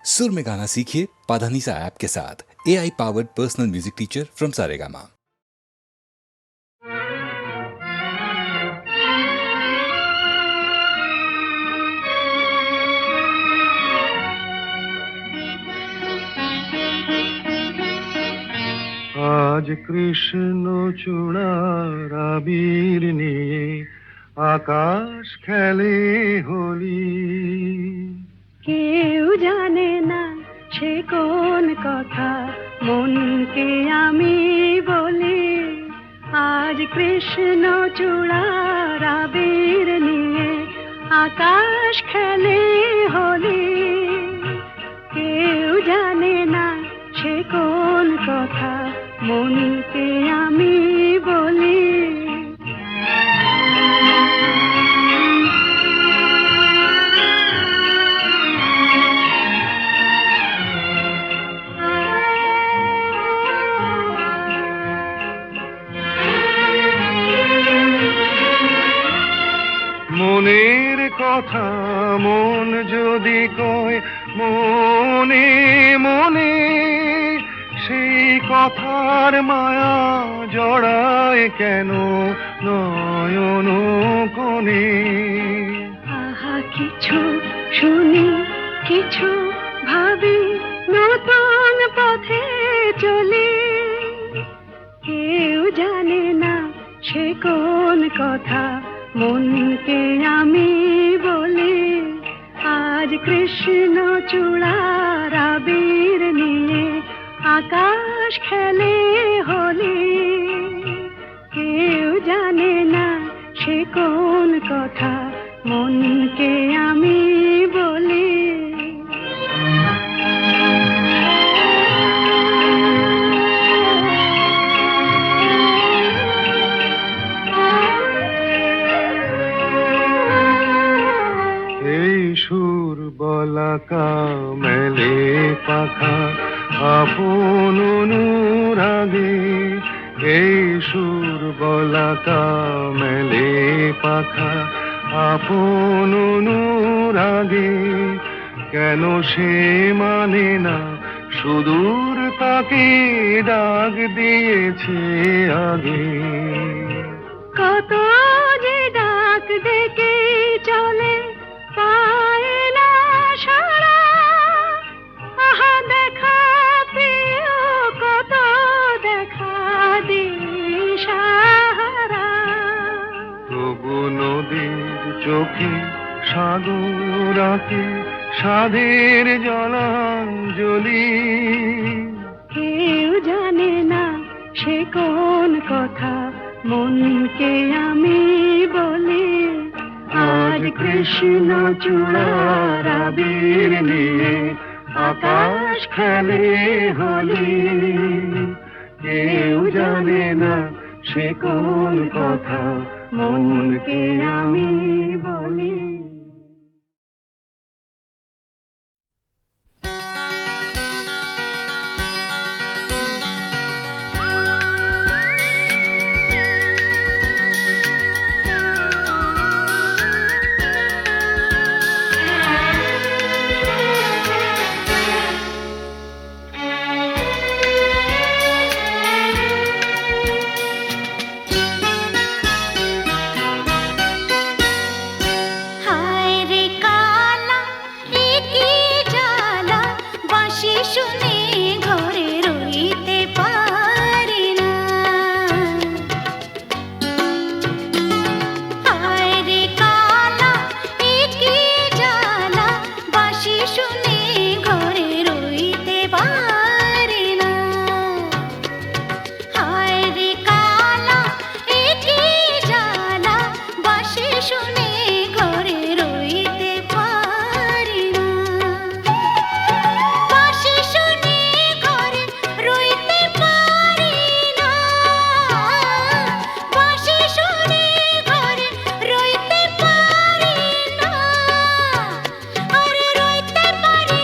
सुर में गाना सीखिए पाधानीसा ऐप के साथ। AI powered personal music teacher from Saregama. আজ কৃষ্ণ চূড়ার আবির নিয়ে আকাশ খেলে হোলি। কেউ জানে না সে কোন কথা মনকে আমি বলি। আজ কৃষ্ণ চূড়ার আবির নিয়ে আকাশ খেলে হোলি। কেউ জানে না সে কোন কথা মনকে আমি বলি। মনের কথা মন যদি কয় মনে মনে, সেই কথার মায়া জড়ায় কেন নয়ন কোণে। আহা কিছু শুনি কিছু ভাবি নতুন পথে চলি। কেউ জানে না সে কোন কথা মনকে আমি বলি। আজ কৃষ্ণ চূড়ার আবির নিয়ে আকাশ খেলে হোলি। কেউ জানে না সে কোন কথা মনকে আমি বলি। এই সুর বলাকা মেলে পাখা আপন অনুরাগে। এই সুর বলাকা মেলে পাখা আপন অনুরাগে। কেন সে মানে না সুদূর তাকে ডাক দিয়েছে আগে। কত যে ডাক ডেকে চলে পায় না সারা। আহা দেখা প্রিয় কত দেখা দিশাহারা। তবু নদীর চোখে সাগর আঁকে সাধের জলাঞ্জলি। কেউ জানে না সে কোন কথা মনকে আমি বলি। আজ কৃষ্ণ চূড়ার আবির নিয়ে আকাশ খেলে হোলি। কেউ জানে না সে কোন কথা মনকে আমি বলি। রইতে পারি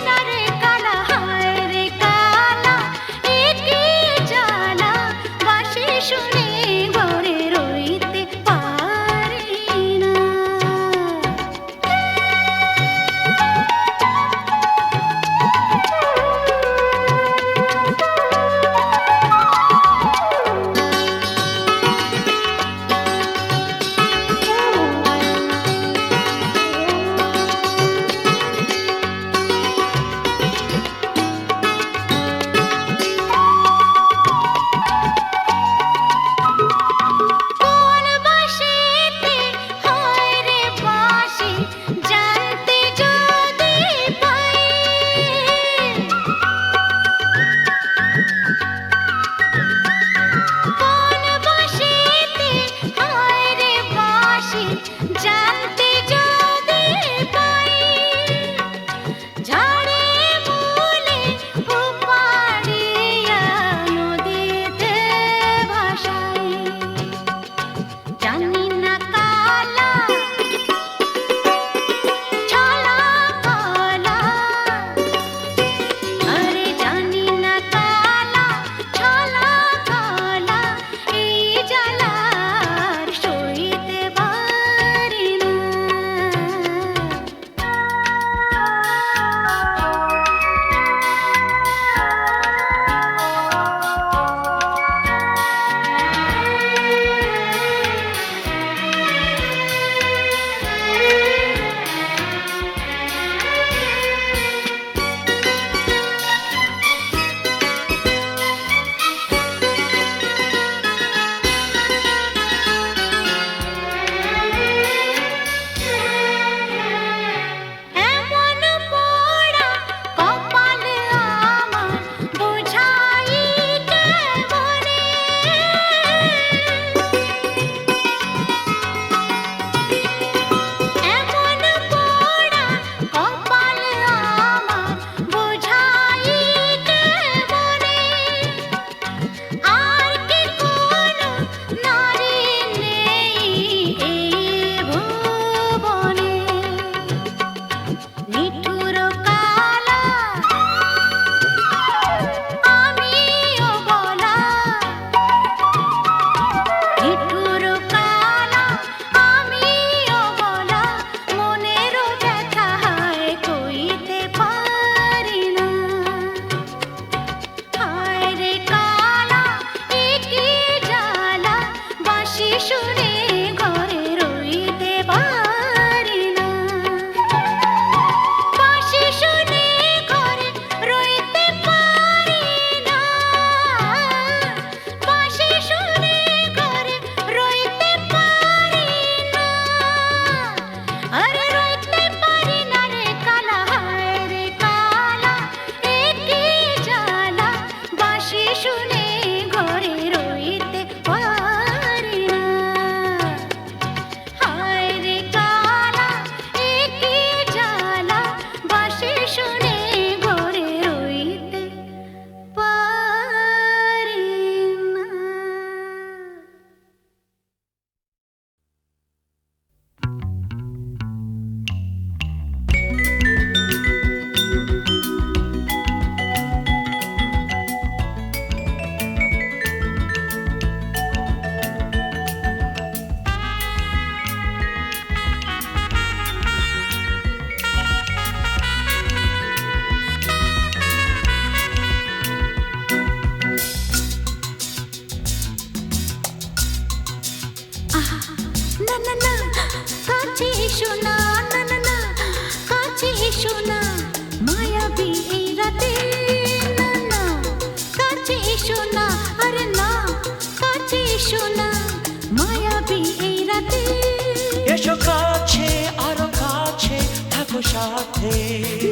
সাথে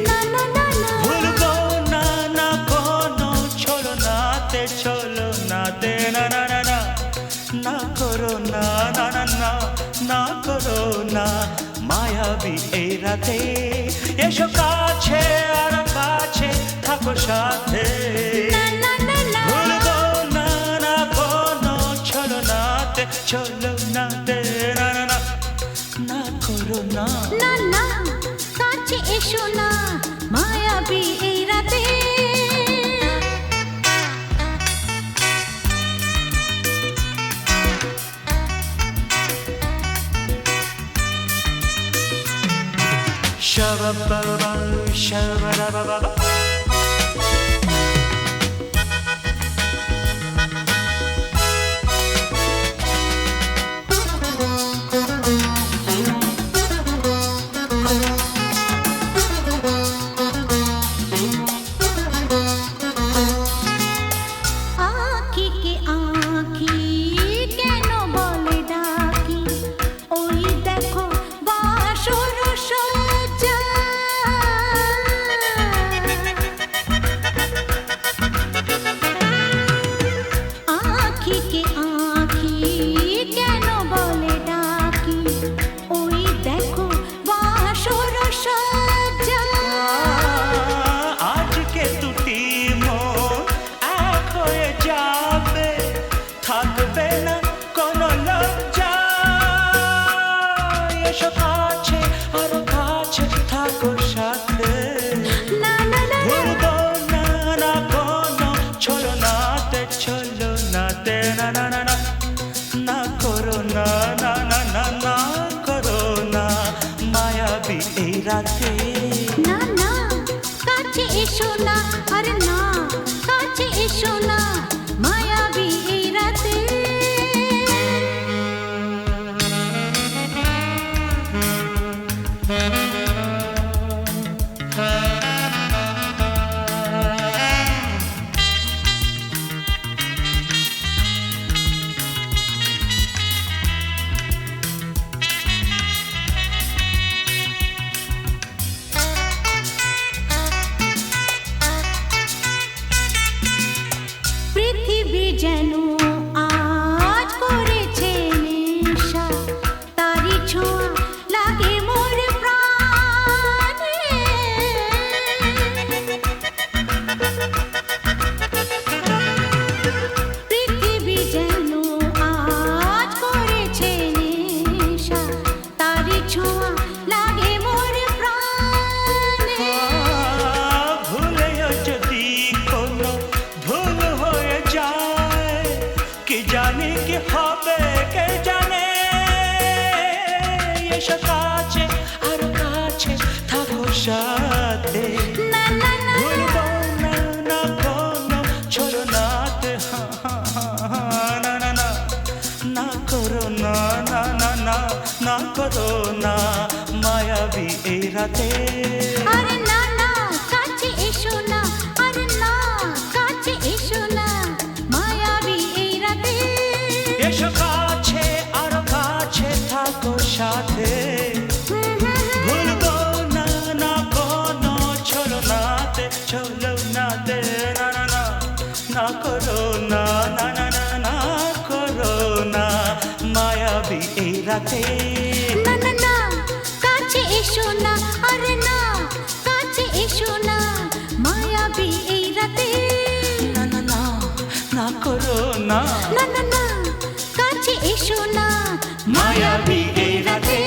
না না না না ভুলবো না না কোনো ছলো নাতে চলো নাতে না না না না না করো না না না না না করো না মায়াবী এই রাতে এসো কাছে আর কাছে থাকো সাথে না না না না ভুলবো না না কোনো ছলো নাতে চলো নাতে না না না না করো না না না কাছে এসো না মায়াবী এই রাতে Shabba-ba-ba, shabba-da-ba-ba-ba. আঁখিকে আঁখি কেন বলে ডাকি ওই দেখো বাসর সজ্জা আঁখিকে আঁখি কেন বলে ডাকি ওই দেখো বাসর সজ্জা আজকে দুটি মন এক হয়ে যাবে থাকবে না কোনো লজ্জা এসো কাছে আরো কাছে থাকো সাথে না না না ভুলবো না না কোনো চলো নাতে চলো নাতে না না না না না করো না না না না না করো না মায়াবী এই রাতে না না কাছে এসো না আরে না কাছে এসো না মায়াবী এই রাতে পৃথিবী যেন আজ করেছে নেশা তারি ছোঁয়া লাগে মোর প্রাণে পৃথিবী যেন আজ করেছে নেশা তারি ছোঁয়া লাগে মোর প্রাণে ভুলেও যদি কোনো ভুল হয়ে যায় কি জানি কি হবে কে জানে এসো কাছে আর কাছে থাকো সাথে না না না ভুলবো না না কোনো চলো নাতে না না না না করো না না না না না করো না মায়াবী এই রাতে আরে না না কাছে এসো না আরে না কাছে এসো না মায়াবী এই রাতে এসো কাছে আরো কাছে থাকো সাথে ভুলবো না না কোনো চলো নাতে চলো নাতে না না না না করো না না না না না করো না মায়াবী এই রাতে না না না কাছে এসো না আরে না কাছে এসো না মায়াবী এই রাতে না না না না করো না না না না কাছে এসো না মায়াবী এই রাতে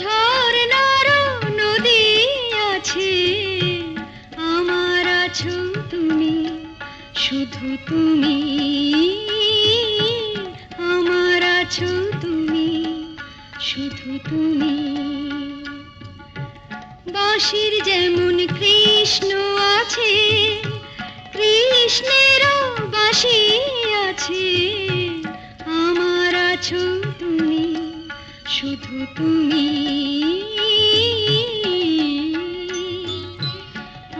ঝর্ণার নদী আছে, আমার আছো তুমি, শুধু তুমি, আমার আছো তুমি, শুধু তুমি। বাঁশির যেমন কৃষ্ণ আছে, কৃষ্ণেরও বাঁশি আছে, আমার আছো তুমি, শুধু তুমি,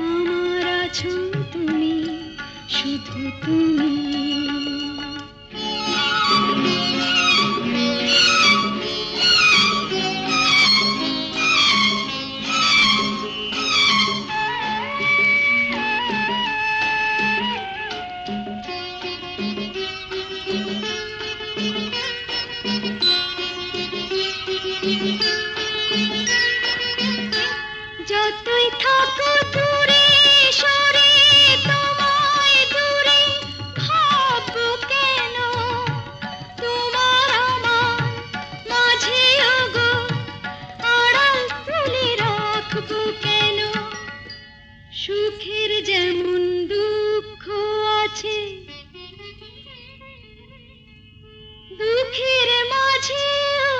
আমার আছো তুমি, শুধু তুমি। যতই থাকো দূরে সরে, তোমায় দূরে ভাববো কেন, তোমার আমার মাঝে ওগো আড়াল তুলে রাখবো কেন। সুখের যেমন দুঃখ আছে, দুঃখের মাঝেও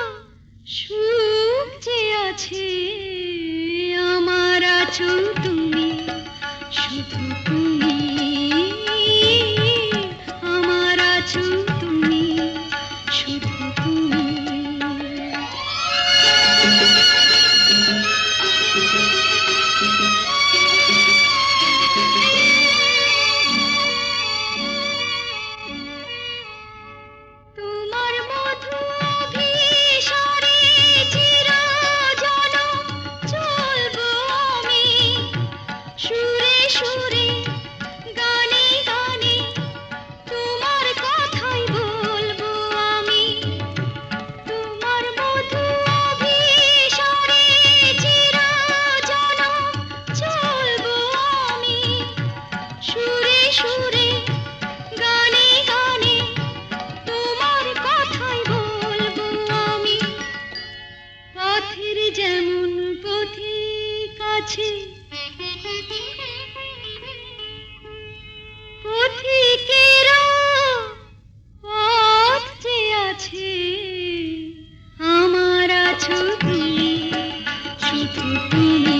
সুখ যে আছে, আমার আছো তুমি, শুধু তুমি, আমার আছো তুমি, শুধু তুমি। তোমার মধু অভিসারে চিরজনম চলবো আমি, সুরে সুরে গানে গানে তোমার কথাই বলবো আমি। তোমার মধু অভিসারে চিরজনম চলবো আমি, সুরে সুরে গানে গানে তোমার কথাই বলবো আমি। পথের যেমন পথিক আছে, পথিকেরও পথ যে আছে, আমার আছো তুমি, শুধু তুমি,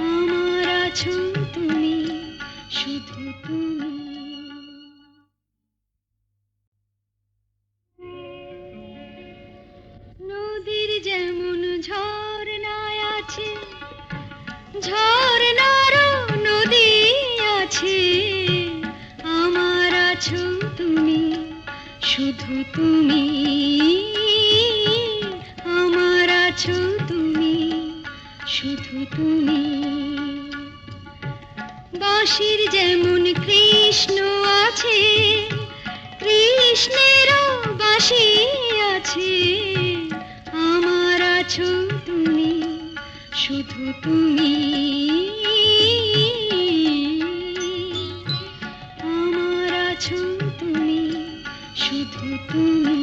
আমার আছো তুমি, শুধু তুমি। নদীর যেমন ঝর্ণায় আছে, ঝর্ণারও নদী আছে, আমার আছো তুমি, শুধু তুমি, আমার আছো তুমি, শুধু তুমি। বাঁশির যেমন কৃষ্ণ আছে, কৃষ্ণেরও বাঁশি আছে, আমার আছো তুমি, শুধু তুমি, আমার আছো তুমি, শুধু তুমি।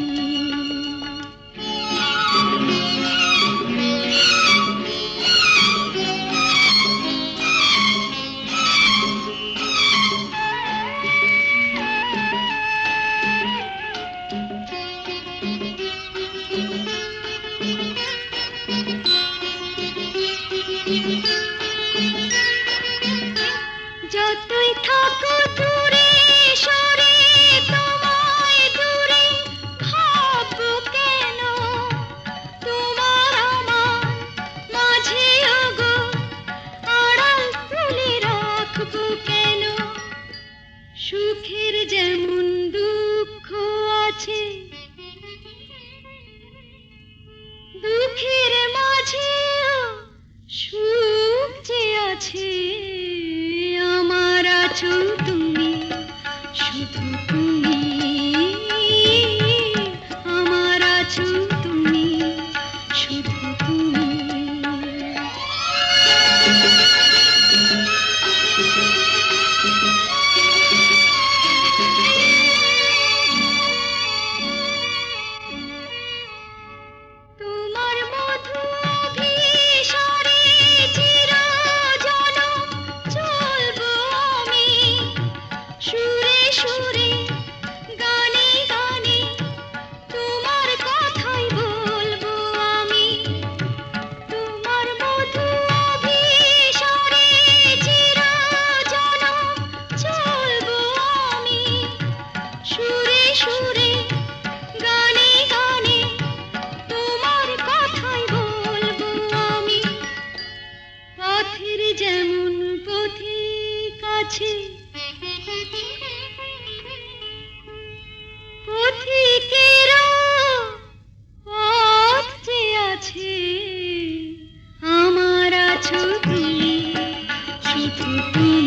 যতই থাকো দূরে সরে, তোমায় দূরে ভাববো কেন, তোমার আমার মাঝে ওগো আড়াল তুলে রাখবো কেন। সুখের যেমন দুঃখ আছে, দুঃখের মাঝেও সুখ যে আছে, আমার আছো তুমি, শুধু তুমি, আমার আছো তুমি, শুধু তুমি। আছে পথিকেরা পথ যে আছে আমার আছো তুমি শুধু তুমি